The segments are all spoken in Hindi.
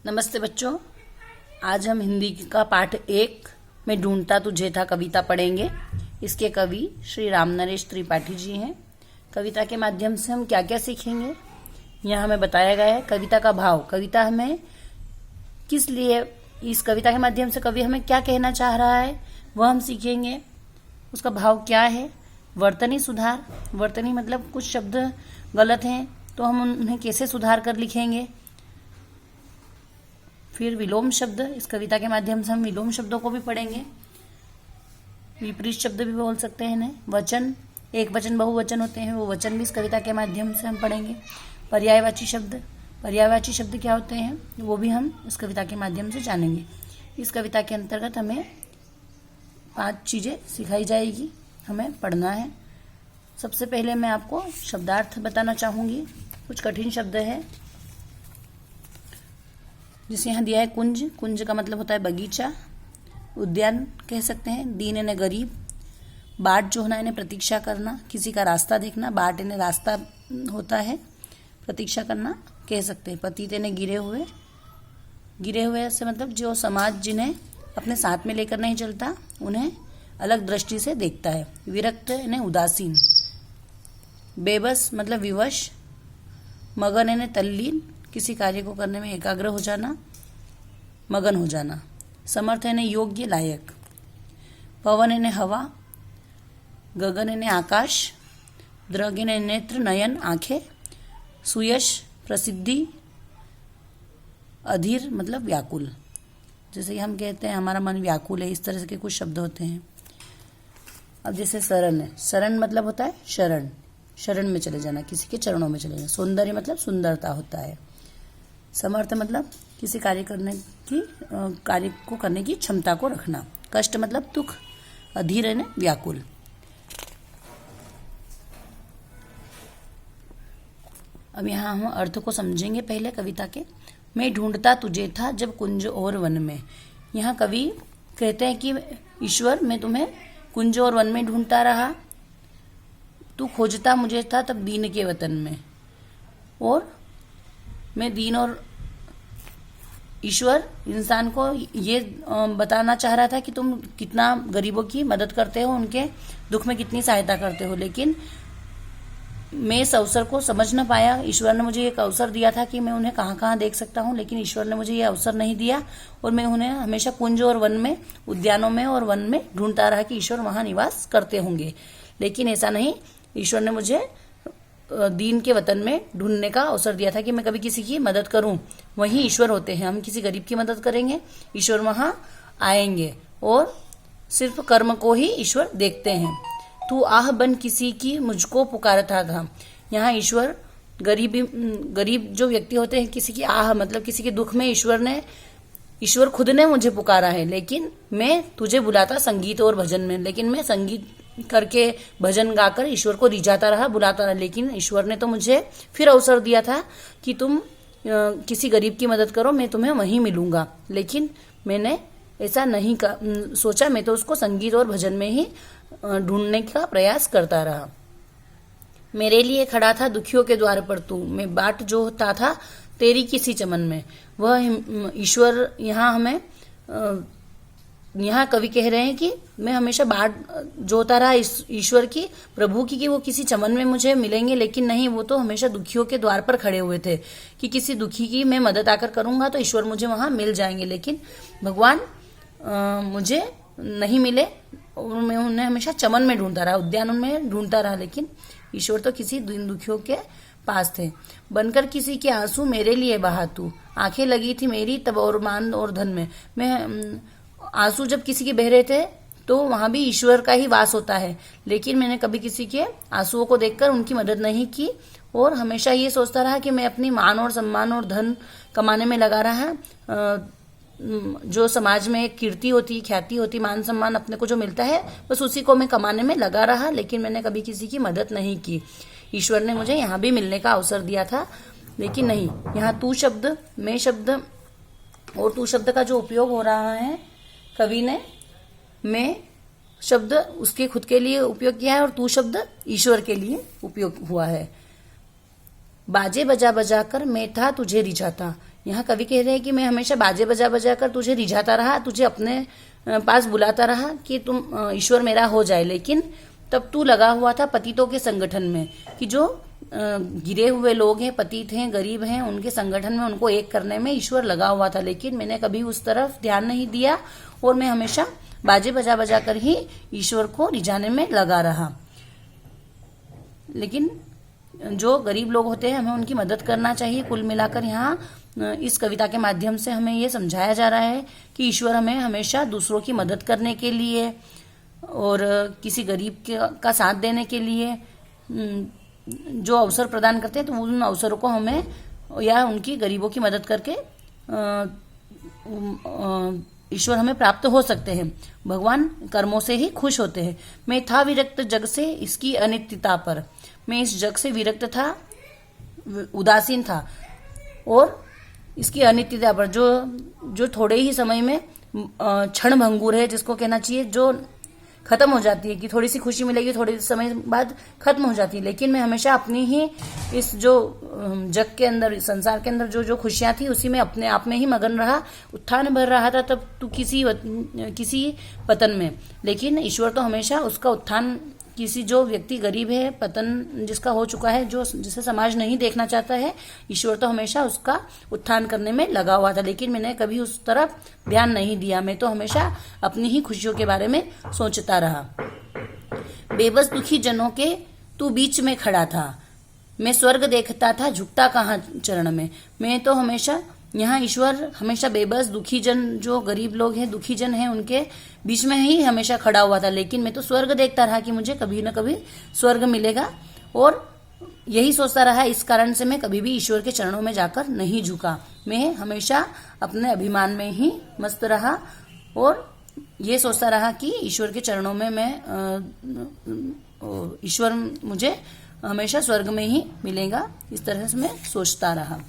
नमस्ते बच्चों। आज हम हिंदी का पाठ 1 में ढूंढता तुझे था कविता पढ़ेंगे। इसके कवि श्री रामनरेश त्रिपाठी जी हैं। कविता के माध्यम से हम क्या क्या सीखेंगे, यहाँ हमें बताया गया है। कविता का भाव, कविता हमें किस लिए, इस कविता के माध्यम से कवि हमें क्या कहना चाह रहा है वह हम सीखेंगे। उसका भाव क्या है। वर्तनी सुधार, वर्तनी मतलब कुछ शब्द गलत हैं तो हम उन्हें कैसे सुधार कर लिखेंगे। फिर विलोम शब्द, इस कविता के माध्यम से हम विलोम शब्दों को भी पढ़ेंगे। विपरीत शब्द भी बोल सकते हैं इन्हें। वचन, एक वचन बहुवचन होते हैं, वो वचन भी इस कविता के माध्यम से हम पढ़ेंगे। पर्यायवाची शब्द, पर्यायवाची शब्द क्या होते हैं वो भी हम इस कविता के माध्यम से जानेंगे। इस कविता के अंतर्गत हमें 5 चीज़ें सिखाई जाएगी, हमें पढ़ना है। सबसे पहले मैं आपको शब्दार्थ बताना चाहूँगी। कुछ कठिन शब्द है जिसे यहाँ दिया है कुंज। कुंज का मतलब होता है बगीचा, उद्यान कह सकते हैं। दीन यानी गरीब, बाट जो होना यानी प्रतीक्षा करना, किसी का रास्ता देखना। बाट यानी रास्ता होता है, प्रतीक्षा करना कह सकते हैं। पतित यानी गिरे हुए, गिरे हुए से मतलब जो समाज जिन्हें अपने साथ में लेकर नहीं चलता, उन्हें अलग दृष्टि से देखता है। विरक्त यानी उदासीन। बेबस मतलब विवश। मगन यानी तल्लीन, किसी कार्य को करने में एकाग्र हो जाना, मगन हो जाना। समर्थ यानी योग्य, लायक। पवन यानी हवा। गगन यानी आकाश। द्रग यानी नेत्र, नयन, आंखें। सुयश प्रसिद्धि। अधीर मतलब व्याकुल, जैसे कि हम कहते हैं हमारा मन व्याकुल है, इस तरह के कुछ शब्द होते हैं। अब जैसे शरण है, शरण मतलब होता है शरण, शरण में चले जाना, किसी के चरणों में चले जाना। सौंदर्य मतलब सुंदरता होता है। समर्थ मतलब किसी कार्य को करने की क्षमता को रखना। कष्ट मतलब दुख। अधीर यानी व्याकुल। अब यहाँ हम अर्थ को समझेंगे पहले कविता के। मैं ढूंढता तुझे था जब कुंज और वन में। यहाँ कवि कहते हैं कि ईश्वर, मैं तुम्हें कुंज और वन में ढूंढता रहा, तू खोजता मुझे था तब दीन के वतन में। और मैं दीन और ईश्वर इंसान को ये बताना चाह रहा था कि तुम कितना गरीबों की मदद करते हो, उनके दुख में कितनी सहायता करते हो। लेकिन मैं इस अवसर को समझ न पाया। ईश्वर ने मुझे एक अवसर दिया था कि मैं उन्हें कहाँ कहाँ देख सकता हूँ, लेकिन ईश्वर ने मुझे ये अवसर नहीं दिया और मैं उन्हें हमेशा कुंज और वन में, उद्यानों में और वन में ढूंढता रहा कि ईश्वर वहाँ निवास करते होंगे। लेकिन ऐसा नहीं, ईश्वर ने मुझे दीन के वतन में ढूंढने का अवसर दिया था कि मैं कभी किसी की मदद करूं। वहीं ईश्वर होते हैं। हम किसी गरीब की मदद करेंगे, ईश्वर वहां आएंगे और सिर्फ कर्म को ही ईश्वर देखते हैं। तू आह बन किसी की मुझको पुकारता था। यहाँ ईश्वर गरीब जो व्यक्ति होते हैं, किसी की आह मतलब किसी के दुख में ईश्वर खुद ने मुझे पुकारा है। लेकिन मैं तुझे बुलाता संगीत और भजन में, लेकिन मैं संगीत करके भजन गाकर ईश्वर को रिझाता रहा, बुलाता रहा। लेकिन ईश्वर ने तो मुझे फिर अवसर दिया था कि तुम किसी गरीब की मदद करो, मैं तुम्हें वहीं मिलूंगा। लेकिन मैंने ऐसा नहीं सोचा, मैं तो उसको संगीत और भजन में ही ढूंढने का प्रयास करता रहा। मेरे लिए खड़ा था दुखियों के द्वार पर तू, मैं बाट जो होता था तेरी किसी चमन में। वह ईश्वर यहाँ कवि कह रहे हैं कि मैं हमेशा बाट जोता रहा ईश्वर की, प्रभु की, कि वो किसी चमन में मुझे मिलेंगे। लेकिन नहीं, वो तो हमेशा दुखियों के द्वार पर खड़े हुए थे कि किसी दुखी की मैं मदद आकर करूंगा तो ईश्वर मुझे वहां मिल जाएंगे। लेकिन भगवान मुझे नहीं मिले और मैं उन्हें हमेशा चमन में ढूंढता रहा, उद्यानों में ढूंढता रहा। लेकिन ईश्वर तो किसी दिन दुखियों के पास थे। बनकर किसी के आंसू मेरे लिए बहा तू, आंखें लगी थी मेरी तब और मान और धन में। मैं आंसू जब किसी के बह रहे थे तो वहां भी ईश्वर का ही वास होता है। लेकिन मैंने कभी किसी के आंसुओं को देखकर उनकी मदद नहीं की और हमेशा ये सोचता रहा कि मैं अपनी मान और सम्मान और धन कमाने में लगा रहा। जो समाज में एक कीर्ति होती, ख्याति होती, मान सम्मान अपने को जो मिलता है, बस उसी को मैं कमाने में लगा रहा। लेकिन मैंने कभी किसी की मदद नहीं की। ईश्वर ने मुझे यहाँ भी मिलने का अवसर दिया था, लेकिन नहीं। यहाँ तू शब्द, मैं शब्द और तू शब्द का जो उपयोग हो रहा है, कवि ने मैं शब्द उसके खुद के लिए उपयोग किया है और तू शब्द ईश्वर के लिए उपयोग हुआ है। बाजे बजा बजा कर मैं था तुझे रिझाता, यहाँ कवि कह रहे हैं कि मैं हमेशा बाजे बजा बजा कर तुझे रिझाता रहा, तुझे अपने पास बुलाता रहा कि तुम ईश्वर मेरा हो जाए, लेकिन तब तू लगा हुआ था पतितों के संगठन में, कि जो गिरे हुए लोग हैं, पतित हैं, गरीब हैं, उनके संगठन में उनको एक करने में ईश्वर लगा हुआ था, लेकिन मैंने कभी उस तरफ ध्यान नहीं दिया और मैं हमेशा बाजे बजा बजा कर ही ईश्वर को रिझाने में लगा रहा। लेकिन जो गरीब लोग होते हैं हमें उनकी मदद करना चाहिए। कुल मिलाकर यहाँ इस कविता के माध्यम से हमें ये समझाया जा रहा है कि ईश्वर हमें हमेशा दूसरों की मदद करने के लिए और किसी गरीब का साथ देने के लिए जो अवसर प्रदान करते हैं, तो उन अवसरों को हमें या उनकी गरीबों की मदद करके ईश्वर हमें प्राप्त हो सकते हैं। भगवान कर्मों से ही खुश होते हैं। मैं था विरक्त जग से इसकी अनित्यता पर, मैं इस जग से विरक्त था, उदासीन था और इसकी अनित्यता पर, जो थोड़े ही समय में क्षण भंगुर है, जिसको कहना चाहिए जो खत्म हो जाती है, कि थोड़ी सी खुशी मिलेगी थोड़े समय बाद खत्म हो जाती है, लेकिन मैं हमेशा अपनी ही इस जो जग के अंदर, संसार के अंदर जो जो खुशियां थी उसी में अपने आप में ही मगन रहा, उत्थान भर रहा था तब तू किसी पतन में। लेकिन ईश्वर तो हमेशा उसका उत्थान, किसी जो व्यक्ति गरीब है, पतन जिसका हो चुका है, जो जिसे समाज नहीं देखना चाहता है, ईश्वर तो हमेशा उसका उत्थान करने में लगा हुआ था, लेकिन मैंने कभी उस तरफ ध्यान नहीं दिया। मैं तो हमेशा अपनी ही खुशियों के बारे में सोचता रहा। बेबस दुखी जनों के तू बीच में खड़ा था, मैं स्वर्ग देखता था झुकता कहाँ चरण में। मैं तो हमेशा यहाँ ईश्वर हमेशा बेबस दुखी जन, जो गरीब लोग हैं, दुखी जन हैं, उनके बीच में ही हमेशा खड़ा हुआ था, लेकिन मैं तो स्वर्ग देखता रहा कि मुझे कभी न कभी स्वर्ग मिलेगा, और यही सोचता रहा। इस कारण से मैं कभी भी ईश्वर के चरणों में जाकर नहीं झुका। मैं हमेशा अपने अभिमान में ही मस्त रहा और ये सोचता रहा कि ईश्वर के चरणों में ईश्वर मुझे हमेशा स्वर्ग में ही मिलेगा। इस तरह से मैं सोचता रहा।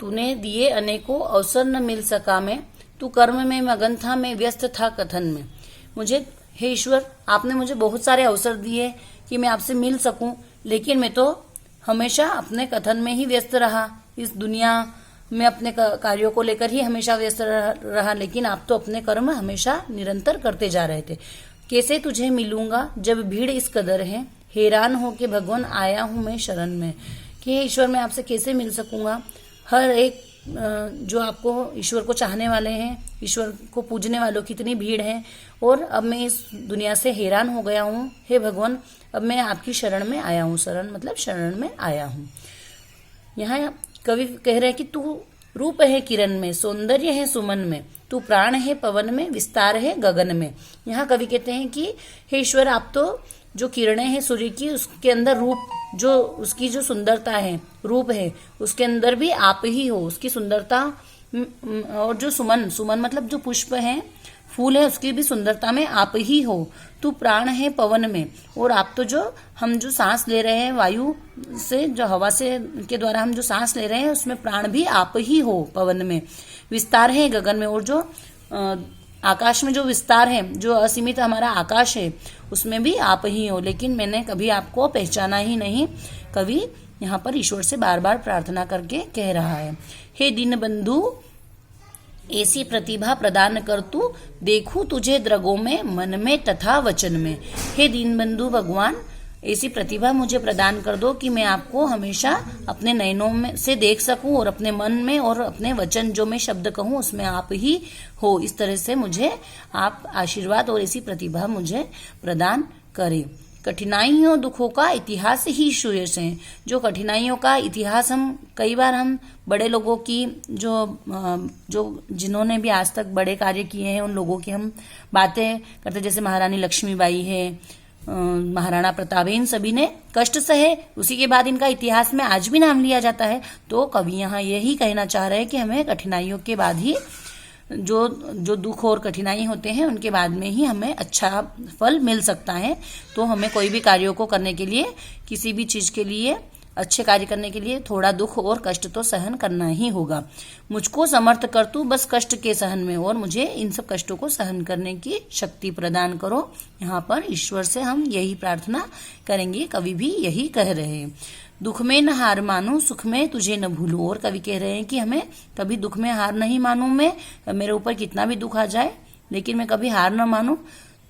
तूने दिए अनेकों अवसर न मिल सका मैं, तू कर्म में मगन था मैं व्यस्त था कथन में। मुझे, हे ईश्वर, आपने मुझे बहुत सारे अवसर दिए कि मैं आपसे मिल सकूं, लेकिन मैं तो हमेशा अपने कथन में ही व्यस्त रहा। इस दुनिया में अपने कार्यों को लेकर ही हमेशा व्यस्त रहा, लेकिन आप तो अपने कर्म हमेशा निरंतर करते जा रहे थे। कैसे तुझे मिलूंगा जब भीड़ इस कदर है, हैरान हो के भगवान आया हूं मैं शरण में। कि ईश्वर, मैं आपसे कैसे मिल सकूंगा? हर एक जो आपको, ईश्वर को चाहने वाले हैं, ईश्वर को पूजने वालों की इतनी भीड़ है, और अब मैं इस दुनिया से हैरान हो गया हूँ। हे भगवान, अब मैं आपकी शरण में आया हूँ। शरण मतलब शरण में आया हूँ। यहाँ कवि कह रहे हैं कि तू रूप है किरण में, सौंदर्य है सुमन में, तू प्राण है पवन में, विस्तार है गगन में। यहाँ कवि कहते हैं कि हे ईश्वर, आप तो जो किरणें हैं सूर्य की, उसके अंदर रूप, जो उसकी जो सुंदरता है, रूप है, उसके अंदर भी आप ही हो। उसकी सुंदरता और जो सुमन, सुमन मतलब जो पुष्प है, फूल है, उसकी भी सुंदरता में आप ही हो। तू प्राण है पवन में, और आप तो जो हम जो सांस ले रहे हैं, वायु से, जो हवा से के द्वारा हम जो सांस ले रहे हैं, उसमें प्राण भी आप ही हो पवन में। विस्तार है गगन में, और जो आकाश में जो विस्तार है, जो असीमित हमारा आकाश है, उसमें भी आप ही हो। लेकिन मैंने कभी आपको पहचाना ही नहीं। कवि यहाँ पर ईश्वर से बार बार प्रार्थना करके कह रहा है, हे दीन बंधु, ऐसी प्रतिभा प्रदान कर तू, देखूं तुझे द्रगों में, मन में तथा वचन में। हे दीन बंधु भगवान, ऐसी प्रतिभा मुझे प्रदान कर दो कि मैं आपको हमेशा अपने नयनों में से देख सकूं, और अपने मन में और अपने वचन, जो मैं शब्द कहूं, उसमें आप ही हो। इस तरह से मुझे आप आशीर्वाद और ऐसी प्रतिभा मुझे प्रदान करें। कठिनाइयों दुखों का इतिहास ही सुयश है। जो कठिनाइयों का इतिहास कई बार हम बड़े लोगों की, जो जिन्होंने भी आज तक बड़े कार्य किए हैं, उन लोगों की हम बातें करते, जैसे महारानी लक्ष्मीबाई है, महाराणा प्रताप, इन सभी ने कष्ट सहे, उसी के बाद इनका इतिहास में आज भी नाम लिया जाता है। तो कवि यहाँ यही कहना चाह रहे हैं कि हमें कठिनाइयों के बाद ही, जो दुख और कठिनाई होते हैं, उनके बाद में ही हमें अच्छा फल मिल सकता है। तो हमें कोई भी कार्यों को करने के लिए, किसी भी चीज के लिए, अच्छे कार्य करने के लिए थोड़ा दुख और कष्ट तो सहन करना ही होगा। मुझको समर्थ कर तू बस कष्ट के सहन में, और मुझे इन सब कष्टों को सहन करने की शक्ति प्रदान करो। यहाँ पर ईश्वर से हम यही प्रार्थना करेंगे। कवि भी यही कह रहे हैं। दुख में न हार मानूं, सुख में तुझे न भूलूं। और कवि कह रहे हैं कि हमें कभी दुख में हार नहीं मानूं मैं, मेरे ऊपर कितना भी दुख आ जाए लेकिन मैं कभी हार न मानूं।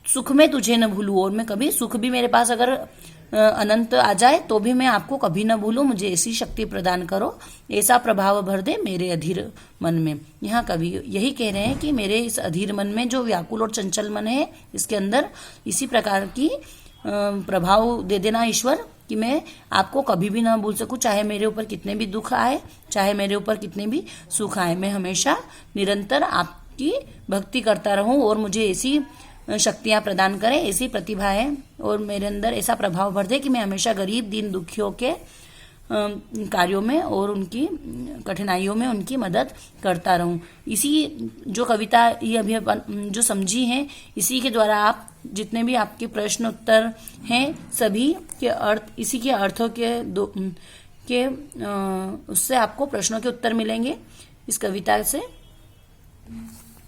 सुख में तुझे न भूलूं, और मैं कभी सुख भी मेरे पास अगर अनंत आ जाए तो भी मैं आपको कभी न भूलूं। मुझे ऐसी शक्ति प्रदान करो, ऐसा प्रभाव भर दे मेरे अधीर मन में। यहाँ कवि यही कह रहे हैं कि मेरे इस अधीर मन में जो व्याकुल और चंचल मन है, इसके अंदर इसी प्रकार की प्रभाव दे देना ईश्वर कि मैं आपको कभी भी ना भूल सकूं, चाहे मेरे ऊपर कितने भी दुख आए, चाहे मेरे ऊपर कितने भी सुख आए, मैं हमेशा निरंतर आपकी भक्ति करता रहूं और मुझे ऐसी शक्तियां प्रदान करें, ऐसी प्रतिभा है और मेरे अंदर ऐसा प्रभाव भर दे कि मैं हमेशा गरीब दीन दुखियों के कार्यों में और उनकी कठिनाइयों में उनकी मदद करता रहूं। इसी जो कविता ये अभी जो समझी है, इसी के द्वारा आप जितने भी आपके प्रश्न उत्तर हैं सभी के अर्थ, इसी के अर्थों के उससे आपको प्रश्नों के उत्तर मिलेंगे इस कविता से।